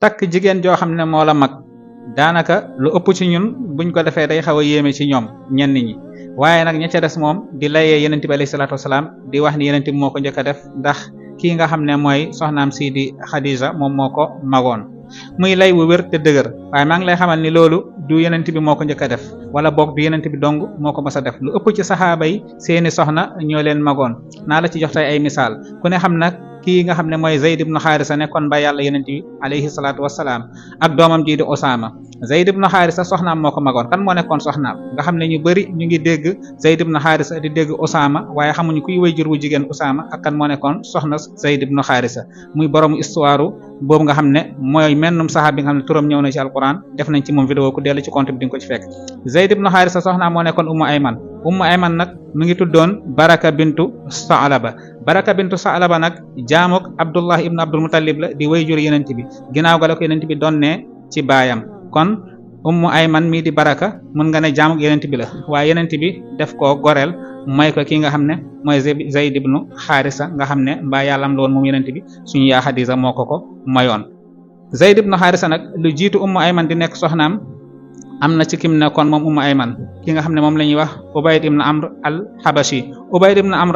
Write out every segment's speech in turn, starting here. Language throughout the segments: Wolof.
takk jigéen joo xam ne moo la mag daanaka lu ëpp ci ñun buñ ko defee day xaw a yéeme ci ñoom ñenn ñi waaye nag ña ca des moom di layee yonent bi alayhi salaatu wasalaam di wax ni yonent bi moo ko njëkk a def ndax kii nga xam ne mooy soxnaam si di Xadija moom moo ko magoon muy lay wu wér te dëgër waaye maa ngi lay xamal ni loolu du yonent bi moo ko njëkk a def wala boog du yonent bi dong moo ko mës a def lu ëpp ci saxaaba yi seeni soxna ñoo leen magoon naa la ci jox tey ay misaal ku ne xam nag kii nga xam ne mooy Zayd ibnu Xaarisa nekkoon ba yàlla yonent bi alayhi salaatu wassalaam ak doomam ji di Usaama Zayd ibnu Xaarisa soxnaam moo ko magoon kan moo nekkoon soxnaam nga xam ne ñu bari ñu ngi dégg Zayd ibnu Xaarisa di dégg Usaama waaye xamuñu kuy wayjur wu jigéen Usaama ak kan moo nekkoon soxna Zayd ibnu Xaarisa muy borom histoire boobu nga xam ne mooy mennum saxaab bi nga xam ne turam ñëw na ci alquran def nañ ci moom vidéo ku dellu ci compte bi di nga ko ci fekk Zayd ibnu Xaarisa soxnaam moo nekkoon Ummu Ayman nag mu ngi tuddoon Baraka bintu Saalaba nag jaamuk Abdullah ibnu Abdul Muttalib la di wayjur yonent bi ginnaaw ga la ko yonent bi doon ne ci baayam kon Ummu Ayman mii di Baraka mun nga ne jaamuk yonent bi la waaye yonent bi def koo goreel may ko ki nga xam ne mooy Zayd ibnu Xaarisa nga xam ne mbaa yàllam la woon moom yonent bi suñu yaa Xadiisa moo ko mayoon Zayd ibnu Xaarisa nag lu jiitu Ummu Ayman di nekk soxnaam am na ci kim nekkoon moom Ummu Ayman ki nga xam ne moom la ñuy wax Ubayd ibn Amr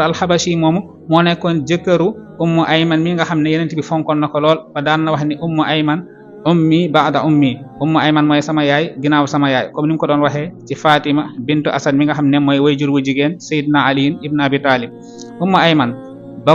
al-Habashi moomu moo nekkoon jëkkëru Ummu Ayman mi nga xam ne yonent bi fonkoon na ko lool ba daan na wax ni Ummu Ayman ummi ba'da ummi Ummu Ayman mooy sama yaay ginnaaw sama yaay comme ni mu ko doon waxee ci Fatima bintu Asad mi nga xam ne mooy wayjur wu jigéen Seydina Ali ibn Abi Talib Ummu Ayman ba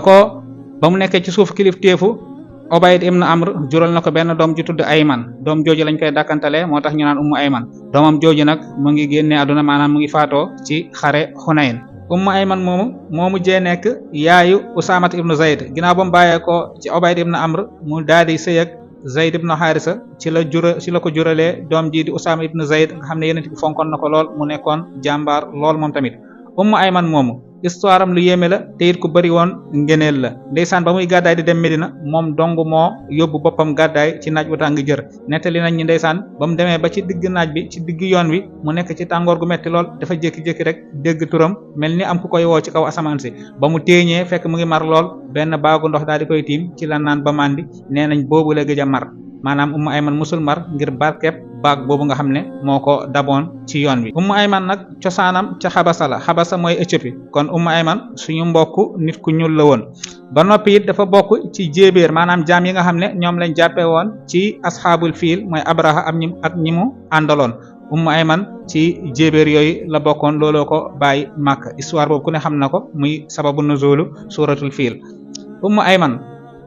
mu nekkee ci suuf kilifteefu Ubayd ibn Amr jural na ko benn doom ju tudd Ayman doom jooju lañ koy dàkkantale moo tax ñu naan Ummu Ayman doomam jooju nag mu ngi génne àdduna maanaam mu ngi faatoo ci xare Xunayn Ummu Ayman moo mujjee nekk yaayu Usaamat ibnu Zayd ginnaaw ba mu bàyyeekoo ci Ubayd ibn Amr mu daal di sëy ak Zayd ibnu Xaarisa ci la ko juralee doom ji di Usaama ibnu Zayd nga xam ne yonent bi fonkoon na ko lool mu nekkoon jàmbaar lool moom tamit Ummu Ayman moomu histoire am lu yéeme la te it ku bëri woon ngeneel la ndeysaan ba muy gàddaay di dem Medina moom dong moo yóbbu boppam gàddaay ci naaj bu tàng jër nettali nañ ñi ndeysaan ba mu demee ba ci digg naaj bi ci digg yoon wi mu nekk ci tàngoor gu metti lool dafa jékki-jékki rek dégg turam mel ni am ku koy woo ci kaw asamaan si ba mu téeñee fekk mu ngi mar lool benn baagu ndox daal di koy tiim ci la naan ba màndi nee nañ boobu la gëj a mar maanaam Ummu Ayman musul mar ngir barkeb baag boobu nga xam ne moo ko daboon ci yoon wi Ummu Ayman nag cosaanam ca Xabasa la Xabasa mooy Éthiopie kon Ummu Ayman suñu mbokk nit ku ñuul la woon ba noppi it dafa bokk ci jéebéer maanaam jaam yi nga xam ne ñoom lañ jàppe woon ci asxaabul fiil mooy Abraha ak ñi mu àndaloon Ummu Ayman ci jéebéer yooyu la bokkoon looloo ko bàyyi Makka histoire boobu ku ne xam na ko muy sababu nuzulu suratul fiil Ummu Ayman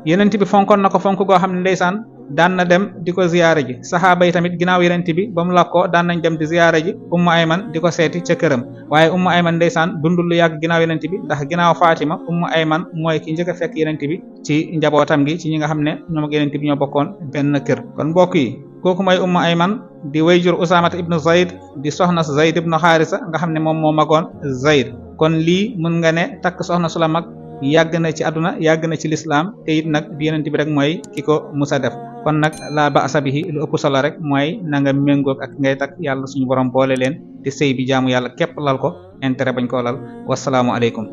yonent bi fonkoon na ko fonk goo xam ne ndeysaan daan na dem di ko ziyaara ji saxaaba yi tamit ginnaaw yonent bi ba mu lakkoo daan nañ dem di ziyaara ji Ummu Ayman di ko seeti ca këram waaye Ummu Ayman ndeysaan dundul lu yàgg ginnaaw yonent bi ndax ginnaaw Fatima Ummu Ayman mooy ki njëkk a fekk yonent bi ci njabootam gi ci ñi nga xam ne ñoom ak yonent bi ñoo bokkoon benn kër kon mbokk yi kooku mooy Ummu Ayman di wayjur Usaama ibnu Zayd di soxna Zayd ibnu Xaarisa nga xam ne moom moo magoon Zayd kon lii mën nga ne takk soxna su la mag yàgg na ci àdduna yàgg na ci lislaam te it nag di yonent bi rek mooy ki ko musa def kon nag la ba asabihi lu ëpp solo rek mooy na nga méngoog ak ngay takk yàlla suñu borom boole leen te sëy bi jaamu yàlla képp lal ko intérêt bañ koo lal wasalaamu aleykum